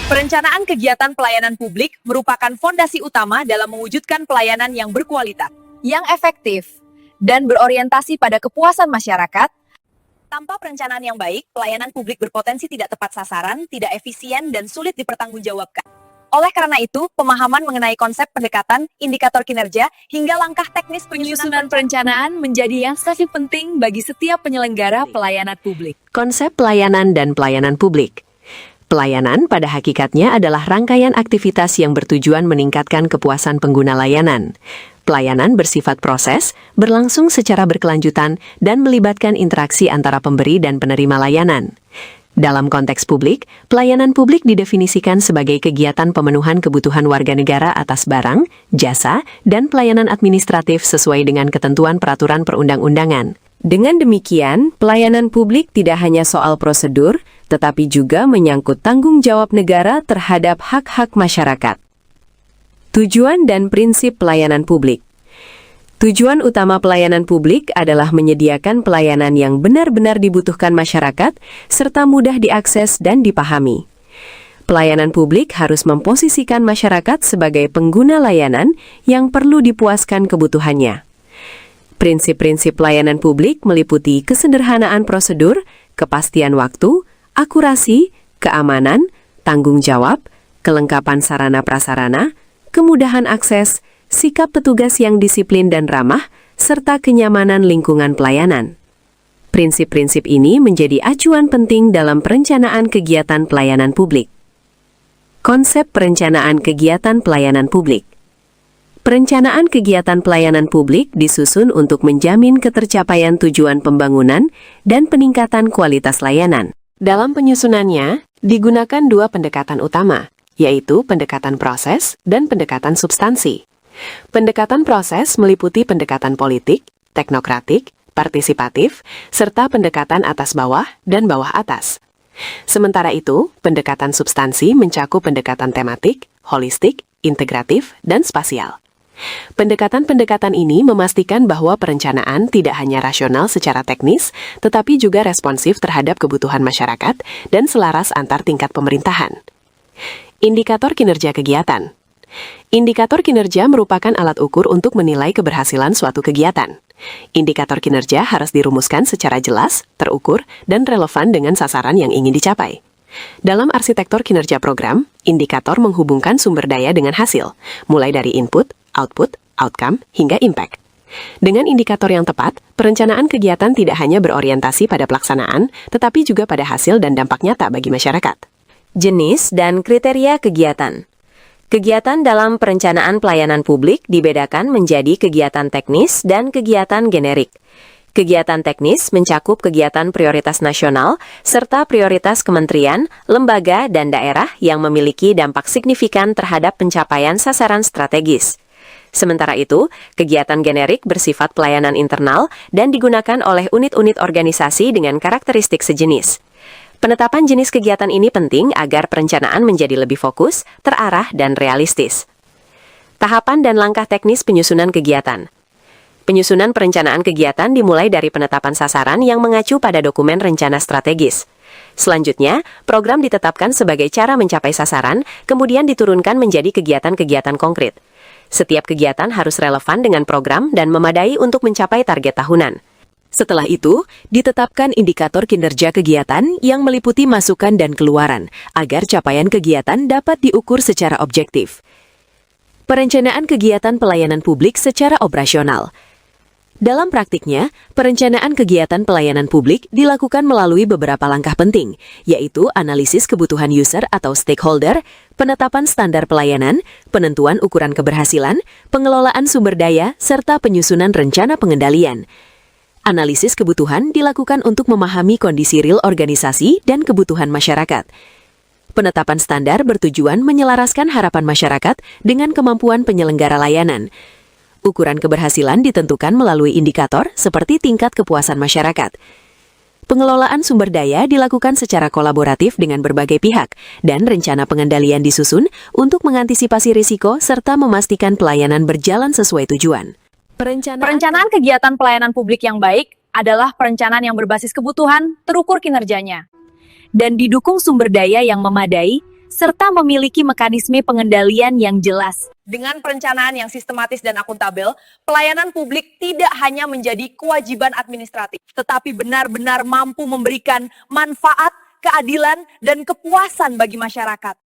Perencanaan kegiatan pelayanan publik merupakan fondasi utama dalam mewujudkan pelayanan yang berkualitas, yang efektif, dan berorientasi pada kepuasan masyarakat. Tanpa perencanaan yang baik, pelayanan publik berpotensi tidak tepat sasaran, tidak efisien, dan sulit dipertanggungjawabkan. Oleh karena itu, pemahaman mengenai konsep pendekatan, indikator kinerja, hingga langkah teknis penyusunan perencanaan menjadi yang sangat penting bagi setiap penyelenggara pelayanan publik. Konsep pelayanan dan pelayanan publik. Pelayanan pada hakikatnya adalah rangkaian aktivitas yang bertujuan meningkatkan kepuasan pengguna layanan. Pelayanan bersifat proses, berlangsung secara berkelanjutan, dan melibatkan interaksi antara pemberi dan penerima layanan. Dalam konteks publik, pelayanan publik didefinisikan sebagai kegiatan pemenuhan kebutuhan warga negara atas barang, jasa, dan pelayanan administratif sesuai dengan ketentuan peraturan perundang-undangan. Dengan demikian, pelayanan publik tidak hanya soal prosedur, tetapi juga menyangkut tanggung jawab negara terhadap hak-hak masyarakat. Tujuan dan prinsip pelayanan publik. Tujuan utama pelayanan publik adalah menyediakan pelayanan yang benar-benar dibutuhkan masyarakat, serta mudah diakses dan dipahami. Pelayanan publik harus memposisikan masyarakat sebagai pengguna layanan yang perlu dipuaskan kebutuhannya. Prinsip-prinsip pelayanan publik meliputi kesederhanaan prosedur, kepastian waktu, akurasi, keamanan, tanggung jawab, kelengkapan sarana prasarana, kemudahan akses, sikap petugas yang disiplin dan ramah, serta kenyamanan lingkungan pelayanan. Prinsip-prinsip ini menjadi acuan penting dalam perencanaan kegiatan pelayanan publik. Konsep perencanaan kegiatan pelayanan publik. Perencanaan kegiatan pelayanan publik disusun untuk menjamin ketercapaian tujuan pembangunan dan peningkatan kualitas layanan. Dalam penyusunannya, digunakan dua pendekatan utama, yaitu pendekatan proses dan pendekatan substansi. Pendekatan proses meliputi pendekatan politik, teknokratik, partisipatif, serta pendekatan atas bawah dan bawah atas. Sementara itu, pendekatan substansi mencakup pendekatan tematik, holistik, integratif, dan spasial. Pendekatan-pendekatan ini memastikan bahwa perencanaan tidak hanya rasional secara teknis, tetapi juga responsif terhadap kebutuhan masyarakat dan selaras antar tingkat pemerintahan. Indikator kinerja kegiatan. Indikator kinerja merupakan alat ukur untuk menilai keberhasilan suatu kegiatan. Indikator kinerja harus dirumuskan secara jelas, terukur, dan relevan dengan sasaran yang ingin dicapai. Dalam arsitektur kinerja program, indikator menghubungkan sumber daya dengan hasil, mulai dari input, output, outcome, hingga impact. Dengan indikator yang tepat, perencanaan kegiatan tidak hanya berorientasi pada pelaksanaan, tetapi juga pada hasil dan dampak nyata bagi masyarakat. Jenis dan kriteria kegiatan. Kegiatan dalam perencanaan pelayanan publik dibedakan menjadi kegiatan teknis dan kegiatan generik. Kegiatan teknis mencakup kegiatan prioritas nasional, serta prioritas kementerian, lembaga, dan daerah yang memiliki dampak signifikan terhadap pencapaian sasaran strategis. Sementara itu, kegiatan generik bersifat pelayanan internal dan digunakan oleh unit-unit organisasi dengan karakteristik sejenis. Penetapan jenis kegiatan ini penting agar perencanaan menjadi lebih fokus, terarah, dan realistis. Tahapan dan langkah teknis penyusunan kegiatan. Penyusunan perencanaan kegiatan dimulai dari penetapan sasaran yang mengacu pada dokumen rencana strategis. Selanjutnya, program ditetapkan sebagai cara mencapai sasaran, kemudian diturunkan menjadi kegiatan-kegiatan konkret. Setiap kegiatan harus relevan dengan program dan memadai untuk mencapai target tahunan. Setelah itu, ditetapkan indikator kinerja kegiatan yang meliputi masukan dan keluaran, agar capaian kegiatan dapat diukur secara objektif. Perencanaan kegiatan pelayanan publik secara operasional. Dalam praktiknya, perencanaan kegiatan pelayanan publik dilakukan melalui beberapa langkah penting, yaitu analisis kebutuhan user atau stakeholder, penetapan standar pelayanan, penentuan ukuran keberhasilan, pengelolaan sumber daya, serta penyusunan rencana pengendalian. Analisis kebutuhan dilakukan untuk memahami kondisi real organisasi dan kebutuhan masyarakat. Penetapan standar bertujuan menyelaraskan harapan masyarakat dengan kemampuan penyelenggara layanan. Ukuran keberhasilan ditentukan melalui indikator seperti tingkat kepuasan masyarakat. Pengelolaan sumber daya dilakukan secara kolaboratif dengan berbagai pihak, dan rencana pengendalian disusun untuk mengantisipasi risiko serta memastikan pelayanan berjalan sesuai tujuan. Perencanaan kegiatan pelayanan publik yang baik adalah perencanaan yang berbasis kebutuhan, terukur kinerjanya, dan didukung sumber daya yang memadai, serta memiliki mekanisme pengendalian yang jelas. Dengan perencanaan yang sistematis dan akuntabel, pelayanan publik tidak hanya menjadi kewajiban administratif, tetapi benar-benar mampu memberikan manfaat, keadilan, dan kepuasan bagi masyarakat.